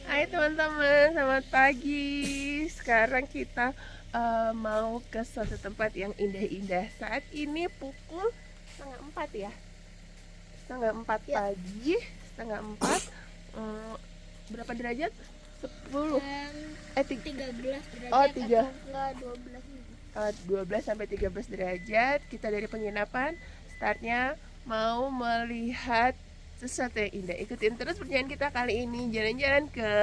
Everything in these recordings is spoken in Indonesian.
Hai teman-teman, selamat pagi. Sekarang kita mau ke suatu tempat yang indah-indah. Saat ini pukul setengah 4 ya. Setengah 4 Ya. pagi, setengah 4. Berapa derajat? 10. 13 derajat Oh, 3. atau enggak 12 gitu. 12 sampai 13 derajat. Kita dari penginapan. Startnya mau melihat sesuatu yang indah. Ikutin terus perjalanan kita kali ini, jalan-jalan ke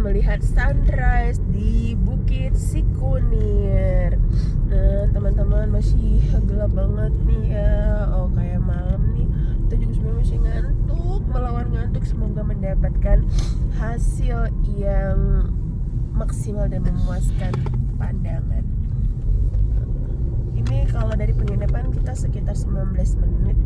melihat sunrise di Bukit Sikunir. Nah, teman-teman masih gelap banget nih ya. Oh, kayak malam nih. Kita juga sebenarnya masih ngantuk, melawan ngantuk. Semoga mendapatkan hasil yang maksimal dan memuaskan pandangan. Ini kalau dari penginapan kita sekitar 19 menit.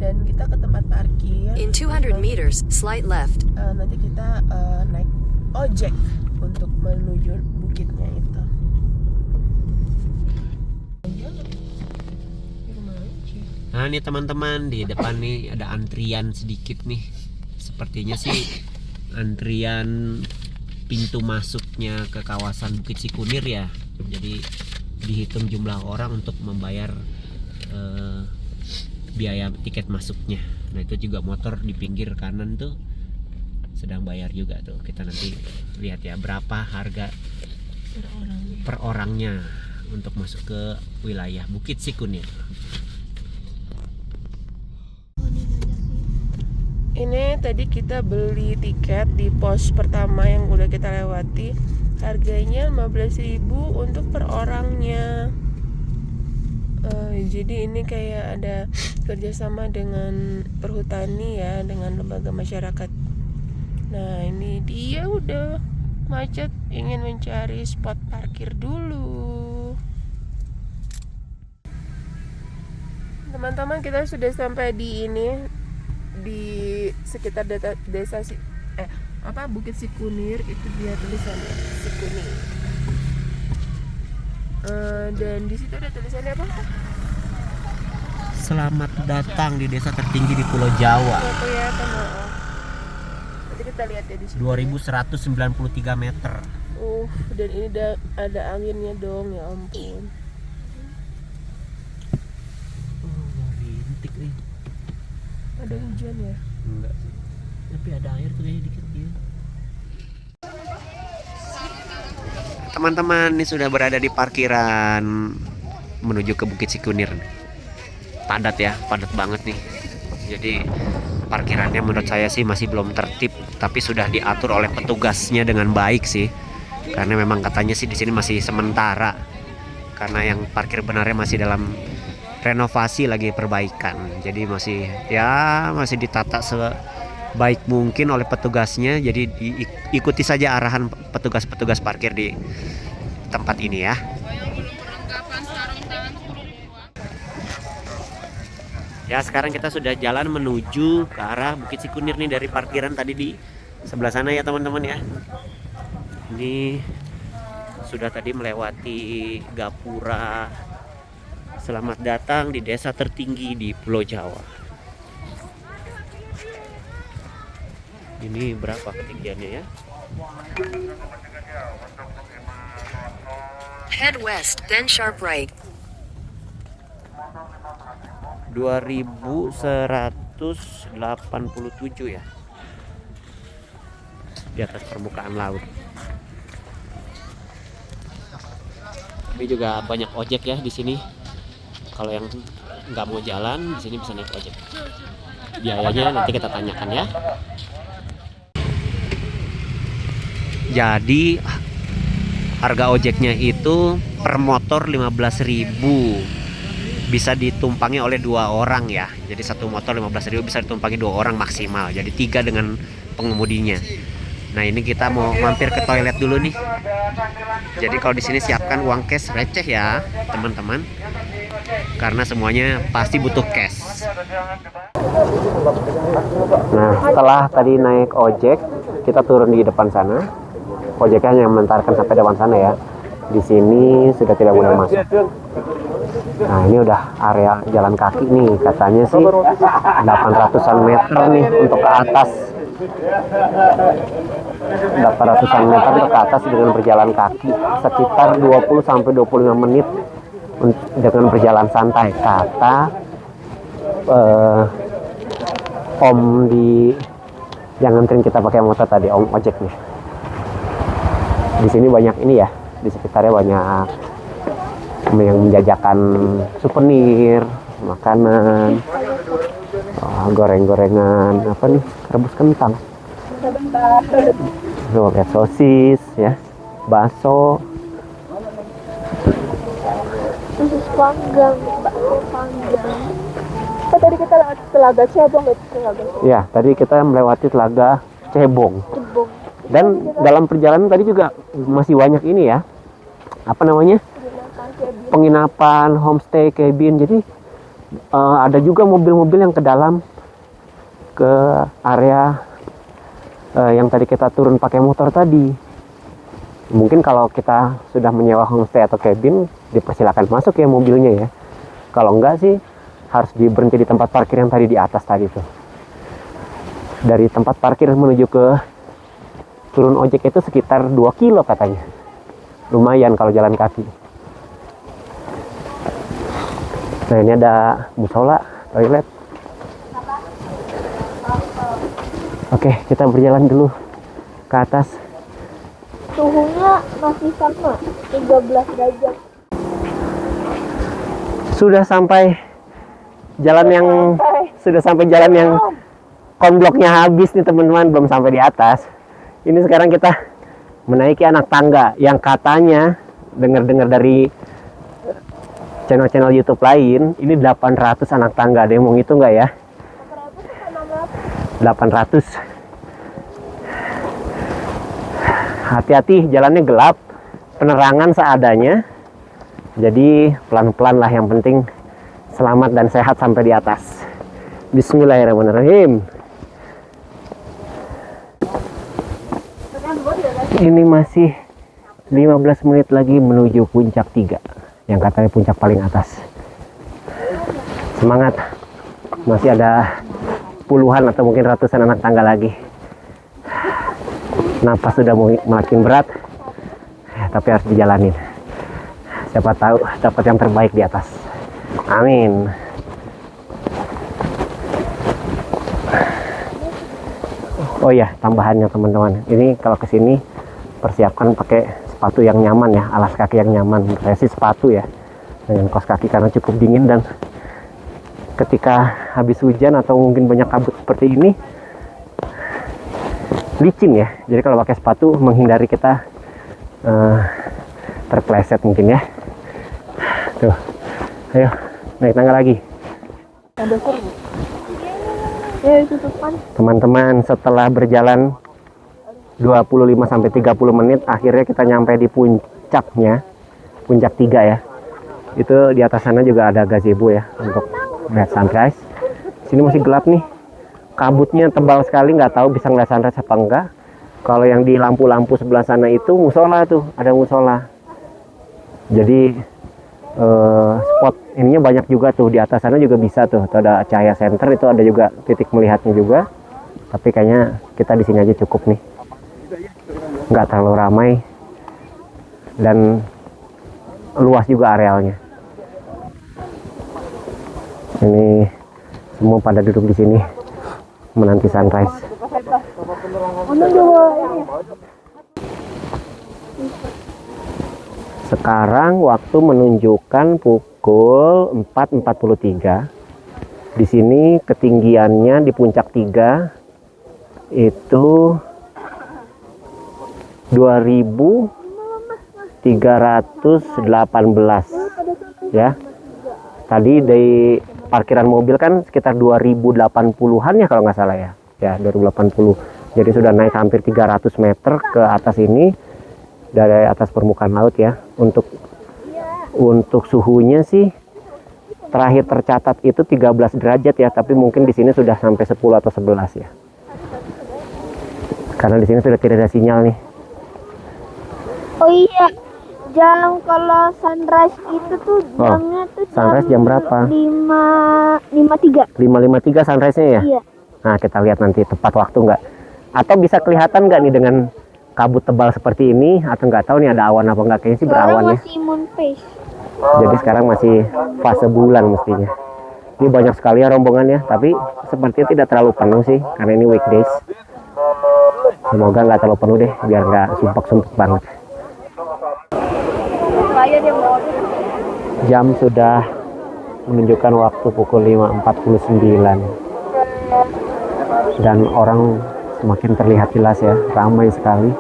Dan kita ke tempat parkir. In 200 meters, slight left. Nanti kita naik ojek untuk menuju bukitnya itu. Nah ini teman-teman, di depan nih ada antrian sedikit nih. Sepertinya sih antrian pintu masuknya ke kawasan Bukit Sikunir ya. Jadi dihitung jumlah orang untuk membayar biaya tiket masuknya. Nah itu juga motor di pinggir kanan tuh sedang bayar juga tuh. Kita nanti lihat ya berapa harga per orangnya untuk masuk ke wilayah Bukit Sikunir. Ini tadi kita beli tiket di pos pertama yang udah kita lewati. Harganya 15.000 untuk per orangnya. Jadi ini kayak ada kerjasama dengan perhutani ya, dengan lembaga masyarakat. Nah ini dia udah macet, ingin mencari spot parkir dulu. Teman-teman, kita sudah sampai di ini, di sekitar desa Bukit Sikunir. Itu dia tulisannya Sikunir. Dan di situ ada tulisannya apa? Selamat datang di desa tertinggi di Pulau Jawa. Kelihatan, nanti kita lihat ya di sini. 2193 meter. Dan ini ada anginnya dong, ya ampun. Rintik nih. Ada hujan ya? Enggak sih. Tapi ada air tuh kayaknya dikit ya. Teman-teman, ini sudah berada di parkiran menuju ke Bukit Sikunir. Padat ya, padat banget nih. Jadi parkirannya menurut saya sih masih belum tertib, tapi sudah diatur oleh petugasnya dengan baik sih. Karena memang katanya sih di sini masih sementara. Karena yang parkir benarnya masih dalam renovasi, lagi perbaikan. Jadi masih ditata sebaik mungkin oleh petugasnya. Jadi ikuti saja arahan petugas-petugas parkir di tempat ini ya. Ya, sekarang kita sudah jalan menuju ke arah Bukit Sikunir nih dari parkiran tadi di sebelah sana ya teman-teman ya. Ini sudah tadi melewati gapura. Selamat datang di desa tertinggi di Pulau Jawa. Ini berapa ketinggiannya ya? Head west, then sharp right. 2187 ya, di atas permukaan laut. Ini juga banyak ojek ya di sini. Kalau yang nggak mau jalan, di sini bisa naik ojek. Biayanya nanti kita tanyakan ya. Jadi harga ojeknya itu per motor 15.000, bisa ditumpangi oleh 2 orang ya. Jadi satu motor 15.000 bisa ditumpangi 2 orang maksimal. Jadi 3 dengan pengemudinya. Nah ini kita mau mampir ke toilet dulu nih. Jadi kalau di sini siapkan uang cash receh ya teman-teman, karena semuanya pasti butuh cash. Nah setelah tadi naik ojek, kita turun di depan sana. Ojeknya hanya mengantarkan sampai depan sana ya. Di sini sudah tidak boleh masuk. Nah ini udah area jalan kaki nih, katanya sih 800-an meter nih untuk ke atas. 800-an meter untuk ke atas dengan berjalan kaki, sekitar 20-25 menit dengan berjalan santai, kata om di yang nganterin kita pakai motor tadi, om ojeknya. Di sini banyak ini ya, di sekitarnya banyak yang menjajakan souvenir, makanan, goreng-gorengan, apa nih, rebus kentang, lihat sosis ya, bakso, Sosis panggang, bakso panggang. Tadi kita lewat Telaga Cebong, Telaga Cebong. ya tadi kita melewati Telaga Cebong. Cebong. Dan dalam perjalanan tadi juga masih banyak ini ya, apa namanya, penginapan, homestay, cabin. Jadi ada juga mobil-mobil yang ke dalam, ke area yang tadi kita turun pakai motor tadi. Mungkin kalau kita sudah menyewa homestay atau cabin, dipersilakan masuk ya mobilnya ya. Kalau enggak sih harus berhenti di tempat parkir yang tadi di atas tadi tuh. Dari tempat parkir menuju ke turun ojek itu sekitar 2 kilo katanya. Lumayan kalau jalan kaki. Nah ini ada musola, toilet. Oke, kita berjalan dulu ke atas. Suhunya masih sama, 13 derajat. Sudah sampai jalan yang konbloknya habis nih teman-teman, belum sampai di atas. Ini sekarang kita menaiki anak tangga yang katanya dengar-dengar dari channel-channel YouTube lain, ini 800 anak tangga. Ada yang mau ngitung nggak ya? 800. Hati-hati, jalannya gelap, penerangan seadanya. Jadi pelan-pelan lah, yang penting selamat dan sehat sampai di atas. Bismillahirrahmanirrahim. Ini masih 15 menit lagi menuju puncak 3, yang katanya puncak paling atas. Semangat, masih ada puluhan atau mungkin ratusan anak tangga lagi. Napas sudah makin berat, tapi harus dijalanin. Siapa tahu dapat yang terbaik di atas. Amin. Oh ya, tambahannya teman-teman, ini kalau kesini persiapkan pakai sepatu yang nyaman ya, alas kaki yang nyaman. Saya sih sepatu ya, dengan kaos kaki karena cukup dingin, dan ketika habis hujan atau mungkin banyak kabut seperti ini, licin ya. Jadi kalau pakai sepatu menghindari kita terpleset mungkin ya. Tuh, ayo naik tangga lagi. Ada seru. Ya, itu depan. Teman-teman, setelah berjalan 25-30 menit, akhirnya kita nyampe di puncaknya, puncak 3 ya. Itu di atas sana juga ada gazebo ya untuk melihat sunrise. Sini masih gelap nih, kabutnya tebal sekali, nggak tahu bisa ngeliat sunrise apa enggak. Kalau yang di lampu-lampu sebelah sana itu musola tuh, ada musola. Jadi spot ininya banyak juga tuh, di atas sana juga bisa tuh. Atau ada cahaya center, itu ada juga titik melihatnya juga. Tapi kayaknya kita di sini aja cukup nih, nggak terlalu ramai dan luas juga arealnya. Ini semua pada duduk di sini menanti sunrise. Sekarang waktu menunjukkan pukul 4.43. Di sini ketinggiannya di puncak 3 itu 2318 ya. Tadi dari parkiran mobil kan sekitar 2080-an ya kalau nggak salah ya. Ya, 2080. Jadi sudah naik hampir 300 meter ke atas ini dari atas permukaan laut ya. Untuk suhunya sih terakhir tercatat itu 13 derajat ya, tapi mungkin di sini sudah sampai 10 atau 11 ya. Karena di sini sudah tidak ada sinyal nih. Oh iya, jam kalau sunrise itu tuh jamnya tuh sunrise jam berapa? 5.53. 5.53 sunrise-nya ya? Iya. Nah, kita lihat nanti tepat waktu nggak? Atau bisa kelihatan nggak nih dengan kabut tebal seperti ini? Atau nggak tahu nih ada awan apa nggak? Kayaknya sih berawan ya. Masih moon phase. Jadi sekarang masih fase bulan mestinya. Ini banyak sekali ya rombongannya, tapi sepertinya tidak terlalu penuh sih, karena ini weekdays. Semoga nggak terlalu penuh deh, biar nggak sumpek-sumpek banget. Jam sudah menunjukkan waktu pukul 5.49 dan orang semakin terlihat jelas ya, ramai sekali.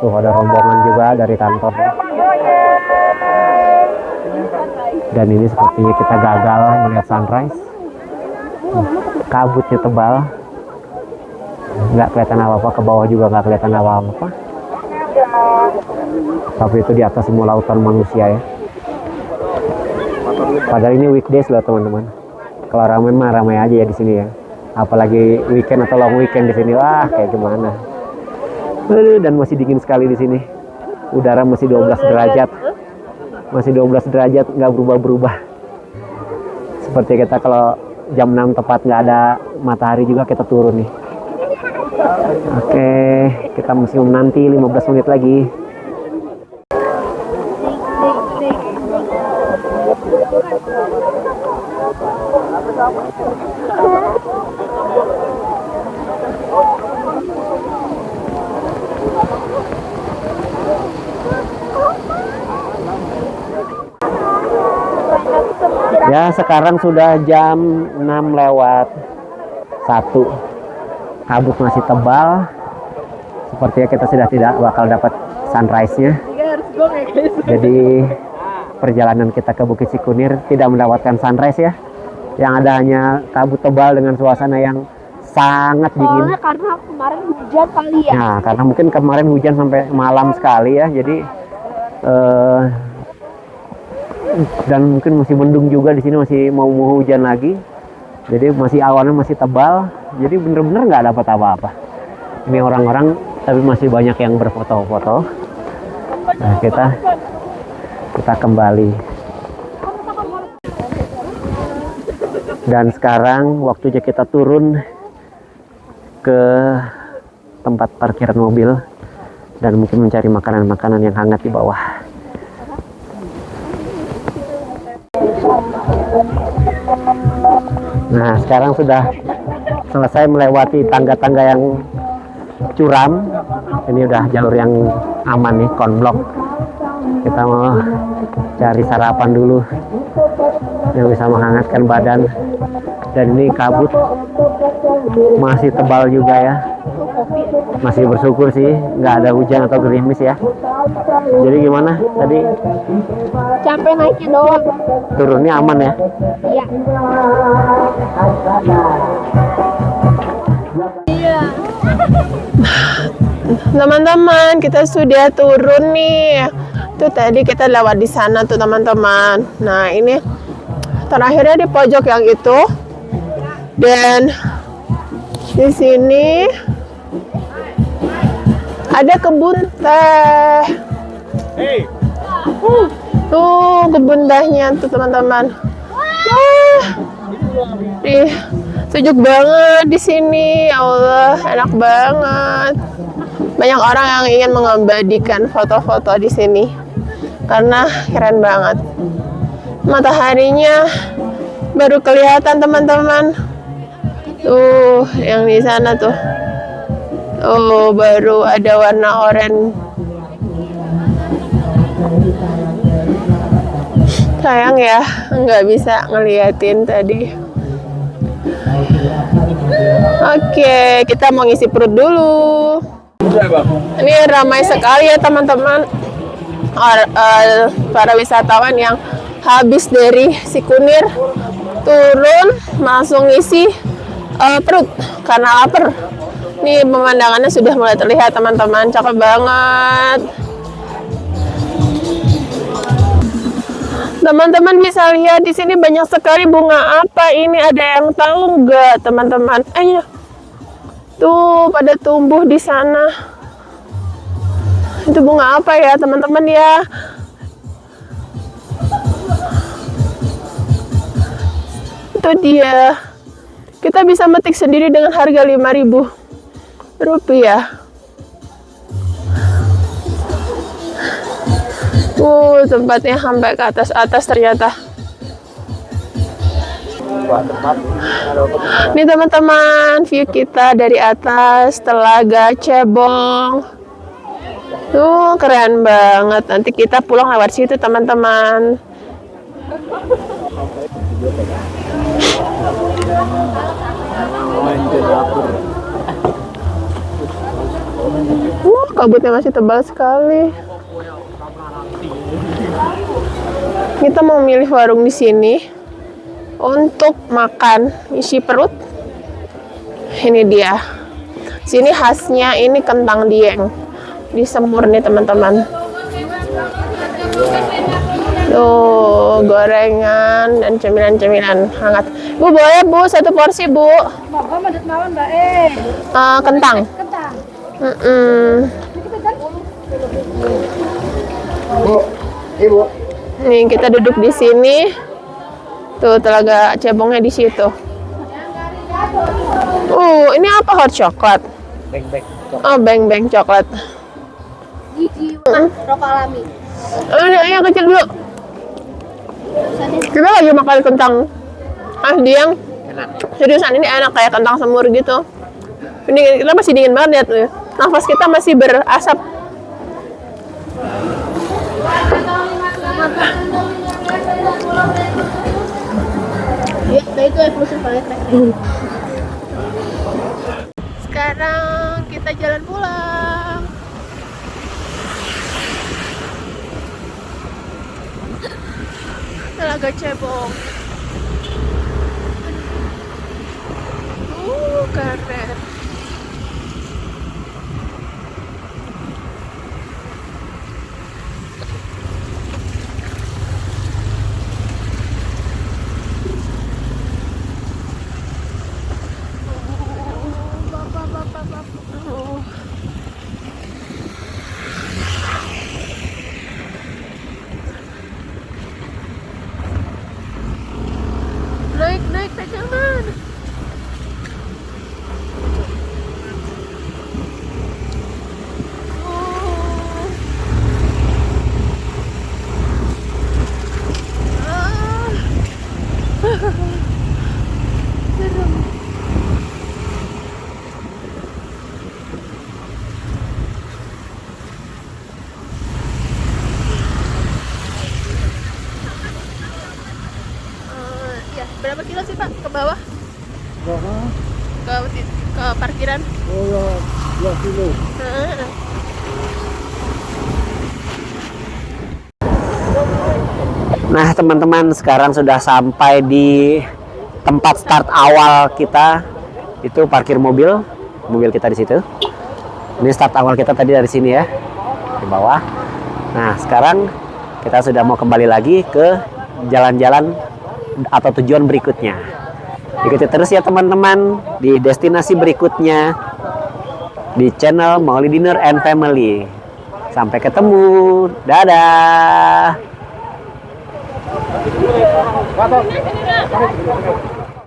Tuh ada rombongan juga dari kantor. Dan ini sepertinya kita gagal melihat sunrise. Kabutnya tebal, nggak kelihatan apa-apa, ke bawah juga nggak kelihatan apa-apa. Tapi itu di atas semua lautan manusia ya. Padahal ini weekdays loh teman-teman. Kalau ramai mah ramai aja ya di sini ya. Apalagi weekend atau long weekend di sini, wah kayak gimana. Dan masih dingin sekali di sini. Udara masih 12 derajat. Masih 12 derajat, nggak berubah-berubah. Seperti kita kalau jam 6 tepat nggak ada matahari juga kita turun nih. Oke, kita masih menanti 15 menit lagi. Ya, sekarang sudah jam 6 lewat 1. Kabut masih tebal. Sepertinya kita sudah tidak bakal dapat sunrise-nya. Jadi perjalanan kita ke Bukit Sikunir tidak mendapatkan sunrise ya. Yang ada hanya kabut tebal dengan suasana yang sangat dingin. Soalnya karena kemarin hujan kali ya. Nah, karena mungkin kemarin hujan sampai malam sekali ya. Jadi dan mungkin masih mendung juga di sini, masih mau hujan lagi. Jadi masih awannya masih tebal. Jadi bener-bener nggak dapat apa-apa. Ini orang-orang tapi masih banyak yang berfoto-foto. Nah, kita kembali. Dan sekarang waktunya kita turun ke tempat parkiran mobil dan mungkin mencari makanan-makanan yang hangat di bawah. Nah, sekarang sudah selesai melewati tangga-tangga yang curam. Ini udah jalur yang aman nih, konblok. Kita mau cari sarapan dulu yang bisa menghangatkan badan. Dan ini kabut masih tebal juga ya. Masih bersyukur sih nggak ada hujan atau gerimis ya. Jadi gimana tadi? Capek naiknya doang. Turunnya aman ya? Iya. Teman-teman, kita sudah turun nih. Tuh tadi kita lewat di sana tuh teman-teman. Nah, ini terakhirnya di pojok yang itu. Dan di sini ada kebun teh. Tuh kebun tehnya tuh teman-teman. Ih, sejuk banget di sini. Ya Allah, enak banget. Banyak orang yang ingin mengabadikan foto-foto di sini karena keren banget. Mataharinya baru kelihatan teman-teman. Tuh, yang di sana tuh. Oh, baru ada warna oranye. Sayang ya, nggak bisa ngeliatin tadi. Oke, kita mau ngisi perut dulu. Ini ramai sekali ya teman-teman. Para wisatawan yang habis dari Sikunir turun langsung ngisi perut karena lapar. Nih pemandangannya sudah mulai terlihat teman-teman, cakep banget. Teman-teman bisa lihat di sini banyak sekali bunga apa ini, ada yang tahu nggak teman-teman? Ayo, tuh pada tumbuh di sana. Itu bunga apa ya teman-teman ya? Itu dia. Kita bisa metik sendiri dengan harga 5.000 rupiah. Tempatnya sampai ke atas ternyata. Ini teman-teman, view kita dari atas Telaga Cebong. Tuh keren banget. Nanti kita pulang lewat situ teman-teman. Kabutnya masih tebal sekali. Kita mau milih warung di sini untuk makan isi perut. Ini dia. Sini khasnya ini kentang dieng. Disemur nih teman-teman. Tuh gorengan dan cemilan-cemilan hangat. Bu boleh bu satu porsi bu. Kentang. Bu, ibu. Nih kita duduk di sini. Tuh Telaga Cebongnya di situ. Ini apa hot coklat? Beng-beng. Oh, beng-beng coklat. Rokok alami. Yang kecil dulu. Kita lagi makan kentang dieng. Seriusan ini enak kayak kentang semur gitu. Ini kita masih dingin banget lihat tuh. Nafas kita masih berasap. Itu evolusi paling Sekarang kita jalan pulang. Telaga Cebong. Keren. Naik jangan. Berapa kilo sih Pak ke bawah? Ke parkiran? Oh ya, 2 kilo. Nah teman-teman, sekarang sudah sampai di tempat start awal kita. Itu parkir mobil kita di situ. Ini start awal kita tadi dari sini ya, di bawah. Nah sekarang kita sudah mau kembali lagi ke jalan-jalan atau tujuan berikutnya. Ikuti terus ya teman-teman di destinasi berikutnya di channel Mauli Dinner and Family. Sampai ketemu, dadah.